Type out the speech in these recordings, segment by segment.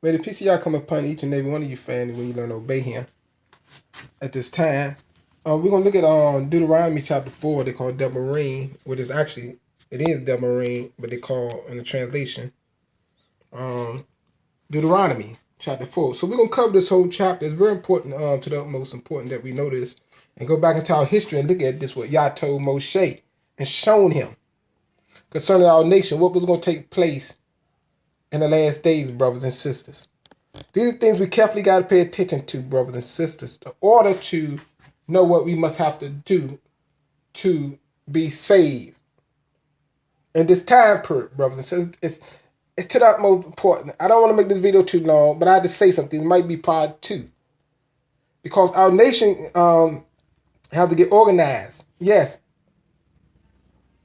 May the peace of Yah come upon each and every one of you family when you learn to obey him. At this time, we're going to look at Deuteronomy chapter 4. They call it Del Marine, which is actually, it is Del Marine, but they call in the translation Deuteronomy chapter 4. So we're going to cover this whole chapter. It's very important, to the utmost important that we know this and go back into our history and look at this, what Yah told Moshe and shown him concerning our nation, what was going to take place in the last days, brothers and sisters. These are things we carefully got to pay attention to, brothers and sisters, in order to know what we must have to do to be saved. In this time period, brothers and sisters, it's to the utmost important. I don't want to make this video too long, but I had to say something. It might be part 2. Because our nation have to get organized. Yes.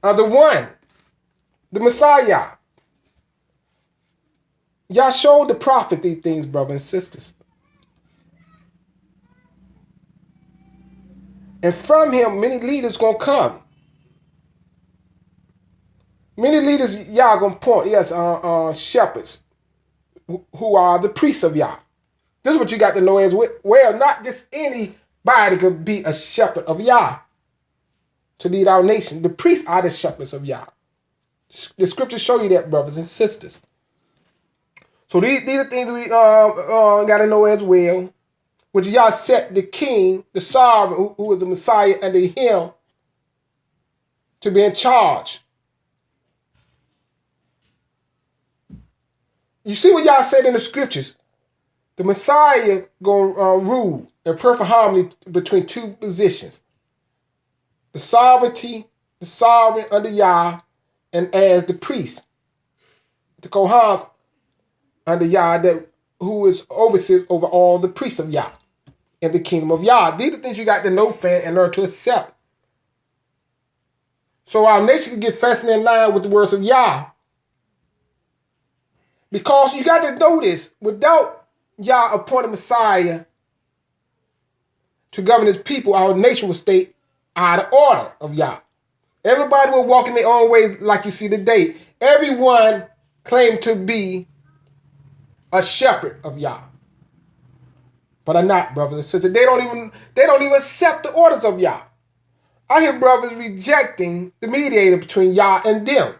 The Messiah. Y'all showed the prophet these things, brothers and sisters. And from him, many leaders going to come. Many leaders, Yah going to point, yes, shepherds, who are the priests of Yah. This is what you got to know as well. Not just anybody could be a shepherd of Yah to lead our nation. The priests are the shepherds of Yah. The scriptures show you that, brothers and sisters. So these are things we got to know as well. Which Yah set the king, the sovereign, who is the Messiah, under him to be in charge. You see what Yah said in the scriptures. The Messiah going to rule in perfect harmony between two positions. The sovereign under Yah, and as the priest, the Kohans under Yah, who is overseers over all the priests of Yah in the kingdom of Yah. These are things you got to know, fam, and learn to accept. So our nation can get fastened in line with the words of Yah. Because you got to know this, without Yah appointed Messiah to govern his people, our nation will stay out of order of Yah. Everybody will walk in their own way like you see today. Everyone claimed to be a shepherd of Yah, but are not, brothers and sisters. They don't even accept the orders of Yah. I hear brothers rejecting the mediator between Yah and them.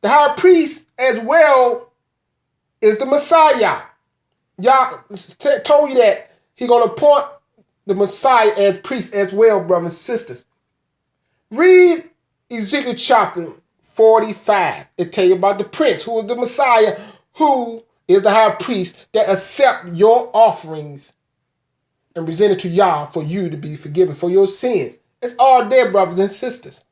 The high priest as well is the Messiah. Yah told you that he's going to appoint the Messiah as priest as well, brothers and sisters. Read Ezekiel chapter 45. It tell you about the prince who is the Messiah, who is the high priest that accept your offerings and present it to Yah for you to be forgiven for your sins. It's all there, brothers and sisters.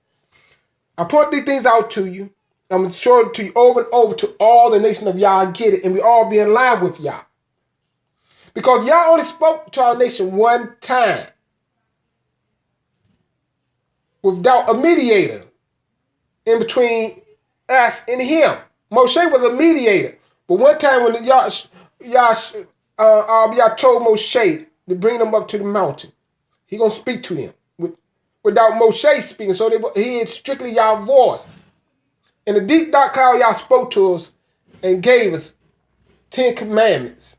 I point these things out to you. I'm going to show it to you over and over to all the nation of Yah get it, and we all be in line with Yah. Because Yah only spoke to our nation one time without a mediator in between us and him. Moshe was a mediator. But one time when Yah told Moshe to bring them up to the mountain, he going to speak to them without Moshe speaking. So he is strictly Yah's voice. In the deep dark cloud, Yah spoke to us and gave us 10 commandments.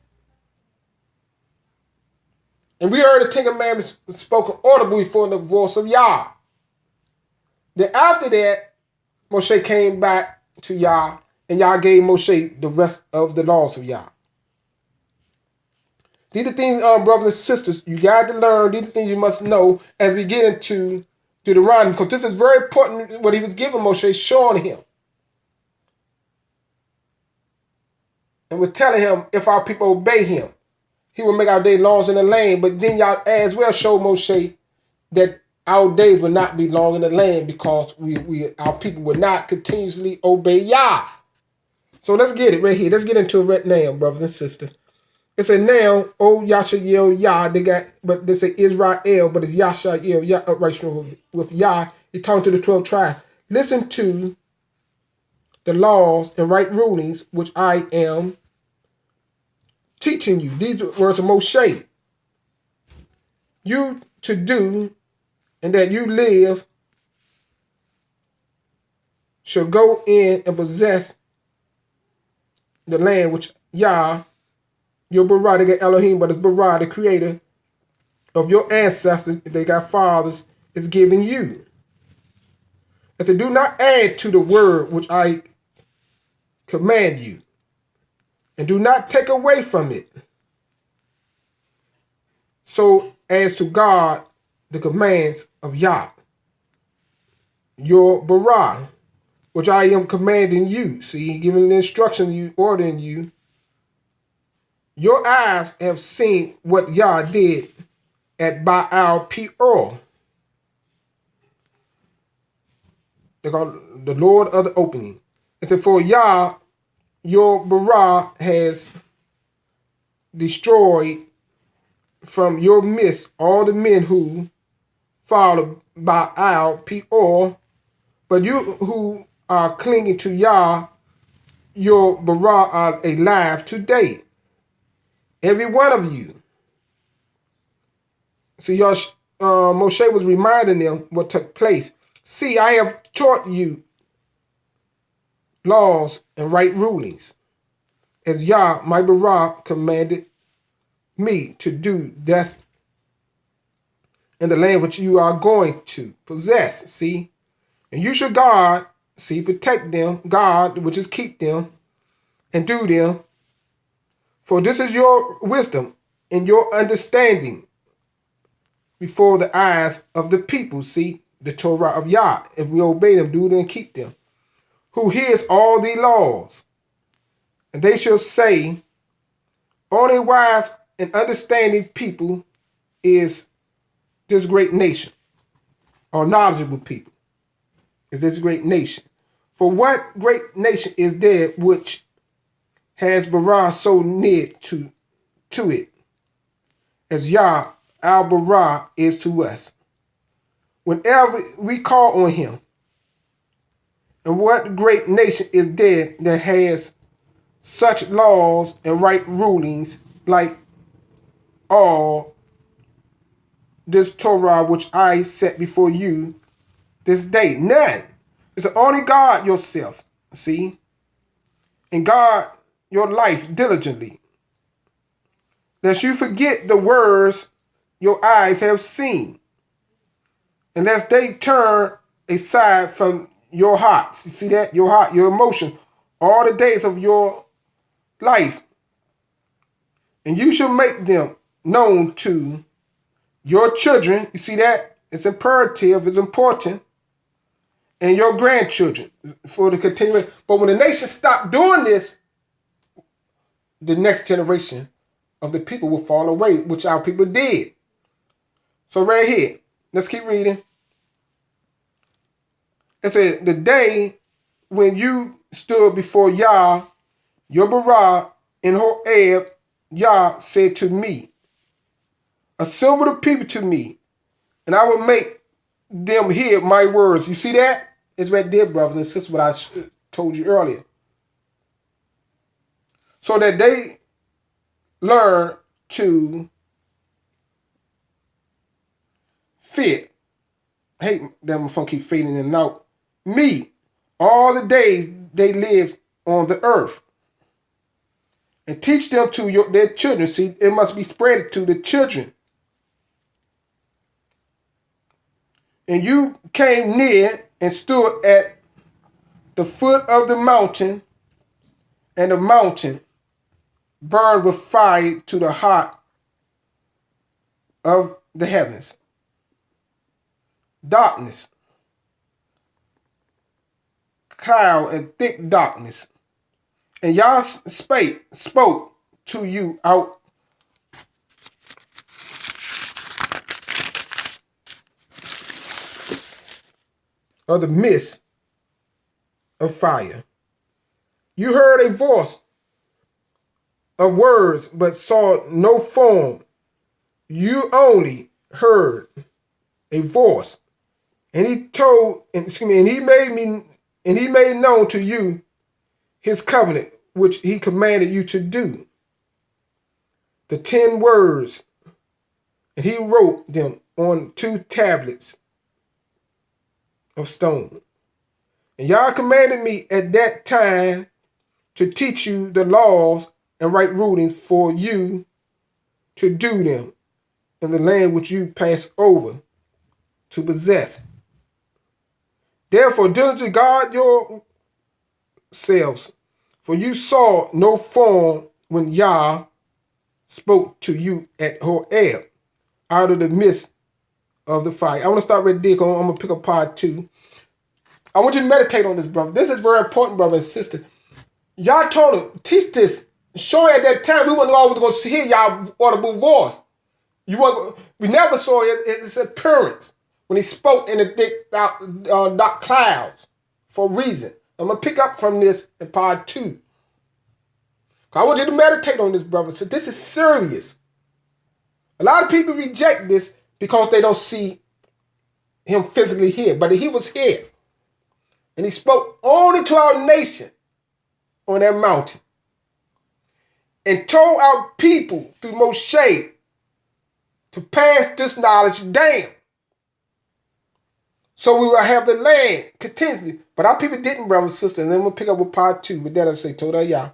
And we heard the 10 commandments spoken audibly for the voice of Yah. Then after that, Moshe came back to Yah, and Yah gave Moshe the rest of the laws of Yah. These are things, brothers and sisters, you got to learn. These are things you must know as we get into Deuteronomy, because this is very important what he was giving Moshe, showing him. And was telling him, if our people obey him, he will make our days long in the land. But then Yah as well showed Moshe that our days will not be long in the land because our people will not continuously obey Yah. So let's get it right here. Let's get into it right now, brothers and sisters. It's a now, O Yashael Yah. They say Israel, but it's Yashael Yah, upright with Yah. He talking to the 12 tribes. Listen to the laws and right rulings which I am teaching you. These words of Moshe. You to do, and that you live, shall go in and possess the land which Yah, your Barah, they got Elohim, but it's Barah, the creator of your ancestors, they got fathers, is giving you. And so do not add to the word which I command you, and do not take away from it, so as to guard the commands of Yah, your Barah, which I am commanding you. See, giving the instruction, you ordering you. Your eyes have seen what Yah did at Baal Peor, the Lord of the opening. And so for Yah, your Barah has destroyed from your midst all the men who followed Baal Peor, but you who are clinging to Yah, your Barah, are alive today. Every one of you. So Moshe was reminding them what took place. See, I have taught you laws and right rulings, as Yah, my Barah, commanded me to do. That's in the land which you are going to possess. See, and you should guard, see, protect them, guard, which is keep them, and do them. For this is your wisdom and your understanding before the eyes of the people. See, the Torah of Yah, if we obey them, do them, and keep them, who hears all the laws. And they shall say, only wise and understanding people is this great nation, or knowledgeable people is this great nation. For what great nation is there which has Barah so near to it, as Yah, our Barah, is to us, whenever we call on him? And what great nation is there that has such laws and right rulings like all this Torah which I set before you this day? None. It's only God yourself, see, and guard your life diligently, lest you forget the words your eyes have seen, and lest they turn aside from your hearts. You see that? Your heart, your emotion, all the days of your life. And you shall make them known to your children. You see that? It's imperative, it's important. And your grandchildren for the continuation. But when the nation stopped doing this, the next generation of the people will fall away, which our people did. So right here, let's keep reading. It said, the day when you stood before Yah, your Barah, in Horeb, Yah said to me, assemble the people to me, and I will make them hear my words. You see that? It's right there, brothers and sisters, what I told you earlier. So that they learn to fear. Hate them from keep fading in and out. Me, all the days they live on the earth. And teach them to their children. See, it must be spread to the children. And you came near and stood at the foot of the mountain, and the mountain burned with fire to the heart of the heavens. Darkness, cloud, and thick darkness. And Yah spoke to you out of the midst of fire. You heard a voice of words, but saw no form. You only heard a voice. And he made known to you his covenant, which he commanded you to do. The 10 words, and he wrote them on 2 tablets of stone. And Yah commanded me at that time to teach you the laws and right rulings for you to do them in the land which you pass over to possess. Therefore, diligently guard yourselves, for you saw no form when Yah spoke to you at Horeb out of the midst of the fire. I want to start right there. I'm going to pick up part 2. I want you to meditate on this, brother. This is very important, brother and sister. Y'all told him, teach this. Showing at that time, we weren't always going to hear y'all audible voice. We never saw his appearance when he spoke in the thick dark clouds for a reason. I'm going to pick up from this in part 2. I want you to meditate on this, brother. So this is serious. A lot of people reject this because they don't see him physically here. But he was here. And he spoke only to our nation on that mountain. And told our people through Moshe to pass this knowledge down. So we will have the land continuously. But our people didn't, brother and sister. And then we'll pick up with part 2. With that, I say, Toda Yah.